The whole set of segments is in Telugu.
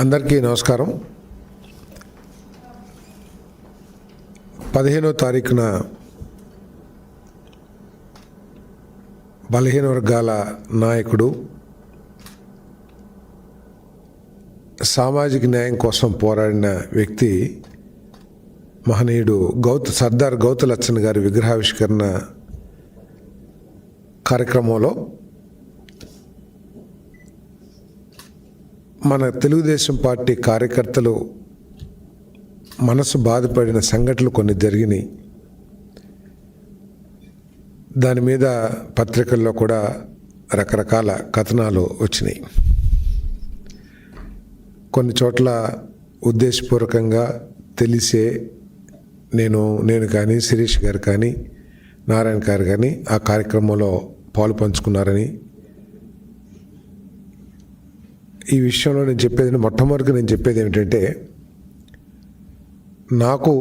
అందరికీ నమస్కారం. 15వ తారీఖున బలహీన వర్గాల నాయకుడు, సామాజిక న్యాయం కోసం పోరాడిన వ్యక్తి మహనీయుడు సర్దార్ గౌతులచ్చన్ గారి విగ్రహావిష్కరణ కార్యక్రమంలో మన తెలుగుదేశం పార్టీ కార్యకర్తలు మనసు బాధపడిన సంఘటనలు కొన్ని జరిగినాయి. దాని మీద పత్రికల్లో కూడా రకరకాల కథనాలు వచ్చినాయి. కొన్ని చోట్ల ఉద్దేశపూర్వకంగా తెలిసే నేను కానీ శిరీష్ గారు కానీ నారాయణ గారు కానీ ఆ కార్యక్రమంలో పాలు పంచుకున్నారని, ఈ విషయంలో మొట్టమొదటిగా నేను చెప్పేది ఏమిటంటే, నాకు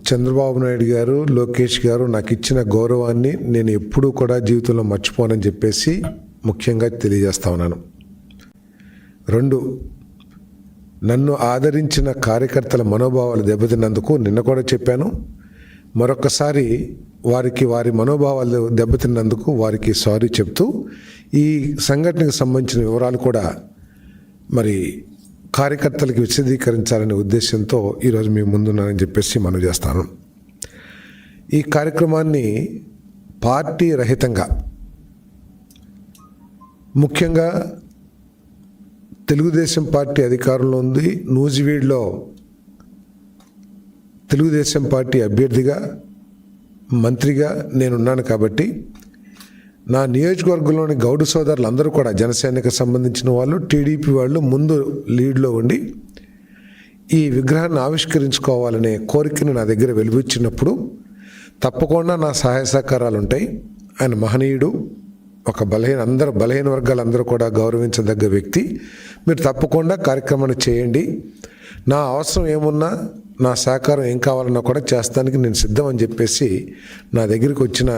చంద్రబాబు నాయుడు గారు, లోకేష్ గారు నాకు ఇచ్చిన గౌరవాన్ని నేను ఎప్పుడూ కూడా జీవితంలో మర్చిపోనని చెప్పేసి ముఖ్యంగా తెలియజేస్తా ఉన్నాను. 2, నన్ను ఆదరించిన కార్యకర్తల మనోభావాలు దెబ్బతిన్నందుకు నిన్న కూడా చెప్పాను. మరొకసారి వారి మనోభావాలు దెబ్బతిన్నందుకు వారికి సారీ చెప్తూ ఈ సంఘటనకు సంబంధించిన వివరాలు కూడా మరి కార్యకర్తలకు విశదీకరించాలనే ఉద్దేశంతో ఈరోజు మీ ముందున్నానని చెప్పేసి మనం చేస్తాను. ఈ కార్యక్రమాన్ని పార్టీ రహితంగా, ముఖ్యంగా తెలుగుదేశం పార్టీ అధికారంలో ఉంది, నూజివీడులో తెలుగుదేశం పార్టీ అభ్యర్థిగా, మంత్రిగా నేనున్నాను కాబట్టి నా నియోజకవర్గంలోని గౌడ సోదరులు అందరూ కూడా జనసేనకు సంబంధించిన వాళ్ళు, టీడీపీ వాళ్ళు ముందు లీడ్లో ఉండి ఈ విగ్రహాన్ని ఆవిష్కరించుకోవాలనే కోరికను నా దగ్గర వెలువచ్చినప్పుడు తప్పకుండా నా సహాయ సహకారాలు ఉంటాయి. ఆయన మహనీయుడు, ఒక బలహీన వర్గాలందరూ కూడా గౌరవించదగ్గ వ్యక్తి. మీరు తప్పకుండా కార్యక్రమాన్ని చేయండి. నా అవసరం ఏమున్నా, నా సహకారం ఏం కావాలన్నా కూడా చేస్తానికి నేను సిద్ధం అని చెప్పేసి నా దగ్గరికి వచ్చిన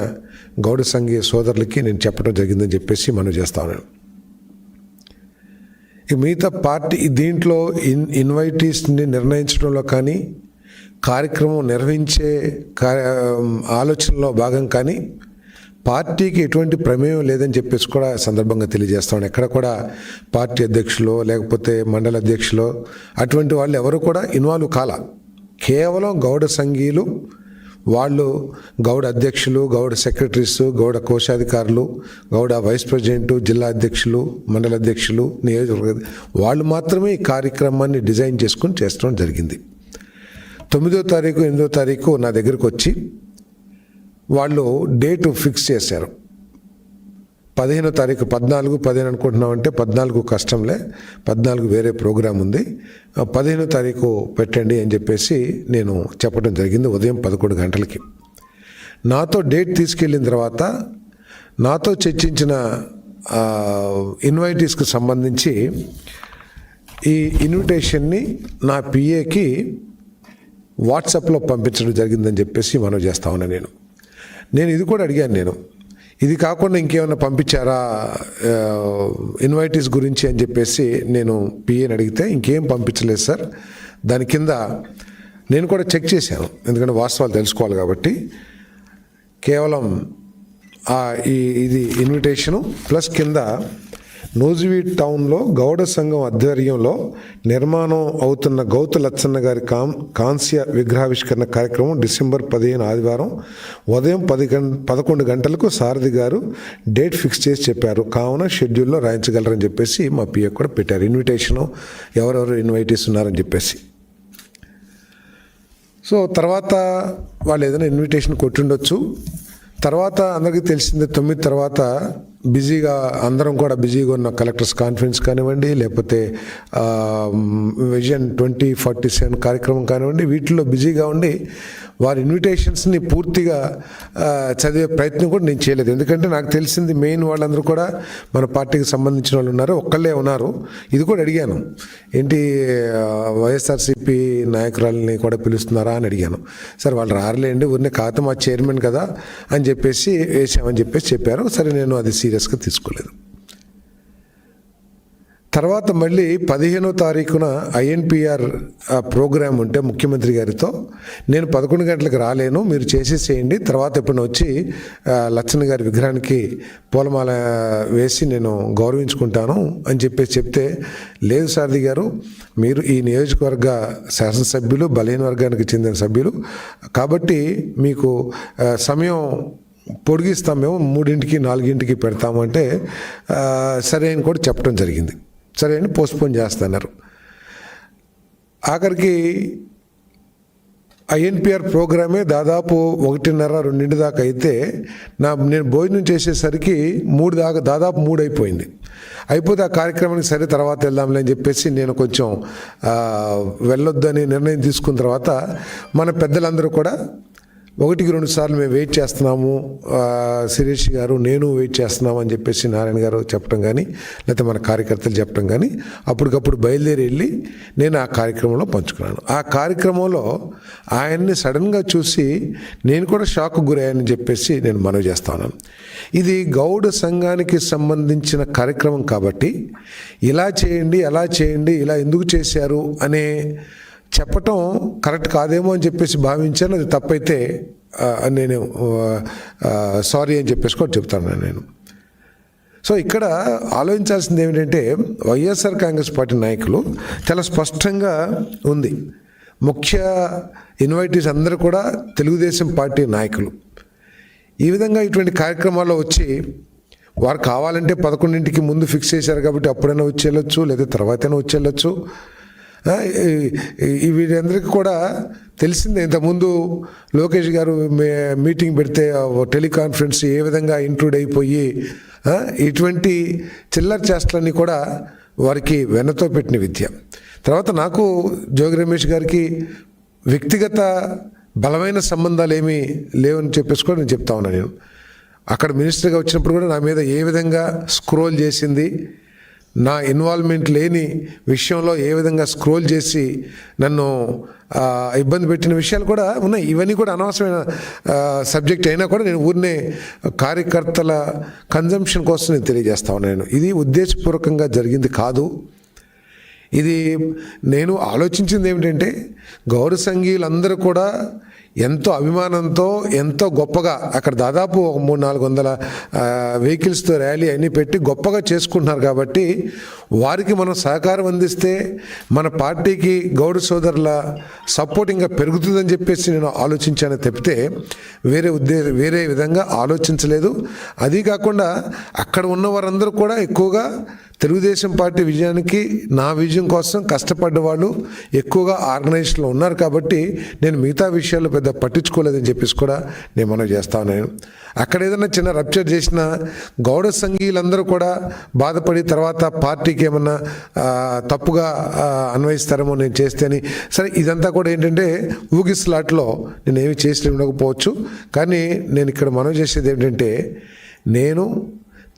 గౌడ సంఘీయ సోదరులకి నేను చెప్పడం జరిగిందని చెప్పేసి మనం చేస్తాను. మిగతా పార్టీ దీంట్లో ఇన్వైటీస్ని నిర్ణయించడంలో కానీ, కార్యక్రమం నిర్వహించే ఆలోచనలో భాగం కానీ పార్టీకి ఎటువంటి ప్రమేయం లేదని చెప్పేసి కూడా సందర్భంగా తెలియజేస్తాను. ఎక్కడ కూడా పార్టీ అధ్యక్షులు లేకపోతే మండల అధ్యక్షులు అటువంటి వాళ్ళు ఎవరు కూడా ఇన్వాల్వ్ కాల. కేవలం గౌడ సంఘీయులు, వాళ్ళు గౌడ అధ్యక్షులు, గౌడ సెక్రటరీస్, గౌడ కోశాధికారులు, గౌడ వైస్ ప్రెసిడెంట్, జిల్లా అధ్యక్షులు, మండల అధ్యక్షులు, నియోజకవర్గ వాళ్ళు మాత్రమే ఈ కార్యక్రమాన్ని డిజైన్ చేసుకుని చేస్తడం జరిగింది. 9వ తారీఖు 8వ తారీఖు నా దగ్గరకు వచ్చి వాళ్ళు డేటు ఫిక్స్ చేశారు. 15వ తారీఖు 14 అనుకుంటున్నామంటే 14 కష్టంలే, 14 వేరే ప్రోగ్రాం ఉంది, 15వ తారీఖు పెట్టండి అని చెప్పేసి నేను చెప్పడం జరిగింది. ఉదయం 11 గంటలకి నాతో డేట్ తీసుకెళ్ళిన తర్వాత నాతో చర్చించిన ఇన్వైటీస్కి సంబంధించి ఈ ఇన్విటేషన్ని నా పిఏకి వాట్సాప్లో పంపించడం జరిగిందని చెప్పేసి మనం చేస్తా ఉన్నా. నేను ఇది కూడా అడిగాను. ఇది కాకుండా ఇంకేమైనా పంపించారా ఇన్వైటీస్ గురించి అని చెప్పేసి నేను పిఏని అడిగితే ఇంకేం పంపించలేదు సార్. దాని కింద నేను కూడా చెక్ చేశాను, ఎందుకంటే వాస్తవాలు తెలుసుకోవాలి కాబట్టి. కేవలం ఇది ఇన్విటేషను ప్లస్ కింద నూజివీడ్ టౌన్లో గౌడ సంఘం ఆధ్వర్యంలో నిర్మాణం అవుతున్న గౌతులచ్చన్న గారి కాంస్య విగ్రహావిష్కరణ కార్యక్రమం డిసెంబర్ 15 ఆదివారం ఉదయం 11 గంటలకు సారథి గారు డేట్ ఫిక్స్ చేసి చెప్పారు. కావున షెడ్యూల్లో రాయించగలరని చెప్పేసి మా పిఏ కూడా పెట్టారు. ఇన్విటేషను ఎవరెవరు ఇన్వైటీస్ ఉన్నారని చెప్పేసి. సో తర్వాత వాళ్ళు ఏదైనా ఇన్విటేషన్ కొట్టుండొచ్చు. తర్వాత అందరికీ తెలిసిందే, 9 తర్వాత అందరం కూడా బిజీగా ఉన్న కలెక్టర్స్ కాన్ఫరెన్స్ కానివ్వండి, లేకపోతే విజన్ 2047 కార్యక్రమం కానివ్వండి, వీటిల్లో బిజీగా ఉండి వారి ఇన్విటేషన్స్ని పూర్తిగా చదివే ప్రయత్నం కూడా నేను చేయలేదు. ఎందుకంటే నాకు తెలిసింది మెయిన్ వాళ్ళందరూ కూడా మన పార్టీకి సంబంధించిన వాళ్ళు ఉన్నారు, ఒక్కళ్ళే ఉన్నారు. ఇది కూడా అడిగాను, ఏంటి వైఎస్ఆర్సీపీ నాయకురాలని కూడా పిలుస్తున్నారా అని అడిగాను. సార్ వాళ్ళు రారులేండి, ఊరినే కాదు మా చైర్మన్ కదా అని చెప్పేసి వేసామని చెప్పేసి చెప్పారు. సరే, నేను అది సీరియస్గా తీసుకోలేదు. తర్వాత మళ్ళీ 15వ తారీఖున ఐఎన్పిఆర్ ప్రోగ్రాం ఉంటే ముఖ్యమంత్రి గారితో నేను 11 గంటలకు రాలేను, మీరు చేసేసేయండి, తర్వాత ఎప్పుడు వచ్చి లచ్చన్న గారి విగ్రహానికి పూలమాల వేసి నేను గౌరవించుకుంటాను అని చెప్పేసి చెప్తే, లేదు సారథి గారు, మీరు ఈ నియోజకవర్గ శాసనసభ్యులు, బలహీన వర్గానికి చెందిన సభ్యులు కాబట్టి మీకు సమయం పొడిగిస్తాం, మేము 3ంటికి 4ంటికి పెడతాము అంటే సరే అని కూడా చెప్పడం జరిగింది. సరే అని పోస్ట్పోన్ చేస్తున్నారు. ఆఖరికి ఐఎన్పిఆర్ ప్రోగ్రామే దాదాపు 1:30-2 దాకా అయితే నేను భోజనం చేసేసరికి 3 దాకా దాదాపు 3 అయిపోయింది. అయిపోతే ఆ కార్యక్రమానికి సరే తర్వాత వెళ్దాంలే అని చెప్పేసి నేను కొంచెం వెళ్ళొద్దని నిర్ణయం తీసుకున్న తర్వాత మన పెద్దలందరూ కూడా 1-2 సార్లు మేము వెయిట్ చేస్తున్నాము, శిరీష్ గారు నేను వెయిట్ చేస్తున్నాము అని చెప్పేసి నారాయణ గారు చెప్పడం కానీ, లేకపోతే మన కార్యకర్తలు చెప్పడం కానీ, అప్పటికప్పుడు బయలుదేరి వెళ్ళి నేను ఆ కార్యక్రమంలో పంచుకున్నాను. ఆ కార్యక్రమంలో ఆయన్ని సడన్గా చూసి నేను కూడా షాక్కు గురయ్యానని చెప్పేసి నేను మనవి చేస్తాను. ఇది గౌడ సంఘానికి సంబంధించిన కార్యక్రమం కాబట్టి ఇలా చేయండి, అలా చేయండి, ఇలా ఎందుకు చేశారు అనే చెప్పటం కరెక్ట్ కాదేమో అని చెప్పేసి భావించాను. అది తప్పైతే నేను సారీ అని చెప్పేసి కూడా చెప్తాను నేను. సో ఇక్కడ ఆలోచించాల్సింది ఏమిటంటే, వైఎస్ఆర్ కాంగ్రెస్ పార్టీ నాయకులు చాలా స్పష్టంగా ఉంది, ముఖ్య ఇన్వైటీస్ అందరూ కూడా తెలుగుదేశం పార్టీ నాయకులు. ఈ విధంగా ఇటువంటి కార్యక్రమాల్లో వచ్చి వారు కావాలంటే 11ంటికి ముందు ఫిక్స్ చేశారు కాబట్టి అప్పుడైనా వచ్చి వెళ్ళొచ్చు, లేదా తర్వాతైనా వచ్చి వెళ్ళొచ్చు. వీరందరికీ కూడా తెలిసిందే, ఇంతకుముందు లోకేష్ గారు మీటింగ్ పెడితే టెలికాన్ఫరెన్స్ ఏ విధంగా ఇంక్లూడ్ అయిపోయి ఇటువంటి చిల్లర చేష్టలన్నీ కూడా వారికి వెన్నతో పెట్టిన విద్య. తర్వాత నాకు జోగి రమేష్ గారికి వ్యక్తిగత బలమైన సంబంధాలు ఏమీ లేవని చెప్పేసి కూడా నేను చెప్తా ఉన్నాను. నేను అక్కడ మినిస్టర్గా వచ్చినప్పుడు కూడా నా మీద ఏ విధంగా స్క్రోల్ చేసింది, నా ఇన్వాల్వ్మెంట్ లేని విషయంలో ఏ విధంగా స్క్రోల్ చేసి నన్ను ఇబ్బంది పెట్టిన విషయాలు కూడా ఉన్నాయి. ఇవన్నీ కూడా అనవసరమైన సబ్జెక్ట్ అయినా కూడా నేను ఊరినే కార్యకర్తల కన్జంప్షన్ కోసం నేను తెలియజేస్తా ఉన్నాను. ఇది ఉద్దేశపూర్వకంగా జరిగింది కాదు. ఇది నేను ఆలోచించింది ఏమిటంటే, గౌర సంఘీయులందరూ కూడా ఎంతో అభిమానంతో ఎంతో గొప్పగా అక్కడ దాదాపు 300-400 వెహికల్స్తో ర్యాలీ అన్నీ పెట్టి గొప్పగా చేసుకుంటున్నారు కాబట్టి వారికి మనం సహకారం అందిస్తే మన పార్టీకి గౌడ సోదరుల సపోర్ట్ ఇంకా పెరుగుతుందని చెప్పేసి నేను ఆలోచించాను తప్పితే వేరే విధంగా ఆలోచించలేదు. అది కాకుండా అక్కడ ఉన్న వారందరూ కూడా ఎక్కువగా తెలుగుదేశం పార్టీ విజయానికి నా విజయం కోసం కష్టపడ్డ వాళ్ళు ఎక్కువగా ఆర్గనైజేషన్లో ఉన్నారు కాబట్టి నేను మిగతా విషయాలు పెద్ద పట్టించుకోలేదని చెప్పేసి కూడా నేను మనవి చేస్తా ఉన్నాను. అక్కడ ఏదైనా చిన్న రప్చర్ చేసిన గౌడ సంఘీయులందరూ కూడా బాధపడి తర్వాత పార్టీకి ఏమన్నా తప్పుగా అన్వయిస్తారేమో నేను చేస్తేని. సరే, ఇదంతా కూడా ఏంటంటే ఊగిస్లాట్లో నేను ఏమి చేసి ఉండకపోవచ్చు. కానీ నేను ఇక్కడ మనవి చేసేది ఏంటంటే, నేను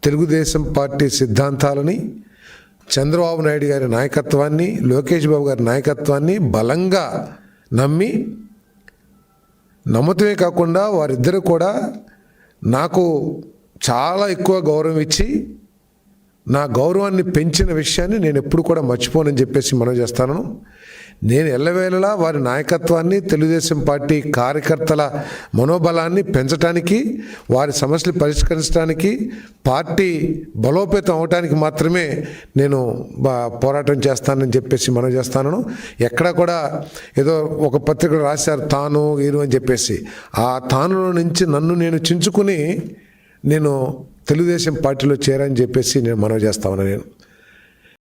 తెలుగుదేశం పార్టీ సిద్ధాంతాలని, చంద్రబాబు నాయుడు గారి నాయకత్వాన్ని, లోకేష్ బాబు గారి నాయకత్వాన్ని బలంగా నమ్మటమే కాకుండా వారిద్దరూ కూడా నాకు చాలా ఎక్కువ గౌరవం ఇచ్చి నా గౌరవాన్ని పెంచిన విషయాన్ని నేను ఎప్పుడు కూడా మర్చిపోనని చెప్పేసి మనం చేస్తాను. నేను ఎల్లవేళలా వారి నాయకత్వాన్ని, తెలుగుదేశం పార్టీ కార్యకర్తల మనోబలాన్ని పెంచడానికి, వారి సమస్యలు పరిష్కరించడానికి, పార్టీ బలోపేతం అవడానికి మాత్రమే నేను పోరాటం చేస్తానని చెప్పేసి మనం చేస్తాను. ఎక్కడా కూడా ఏదో ఒక పత్రికలు రాశారు తాను వీరు అని చెప్పేసి, ఆ తానులో నుంచి నన్ను నేను చించుకుని నేను తెలుగుదేశం పార్టీలో చేరని చెప్పేసి నేను మనవి చేస్తా ఉన్నాను. నేను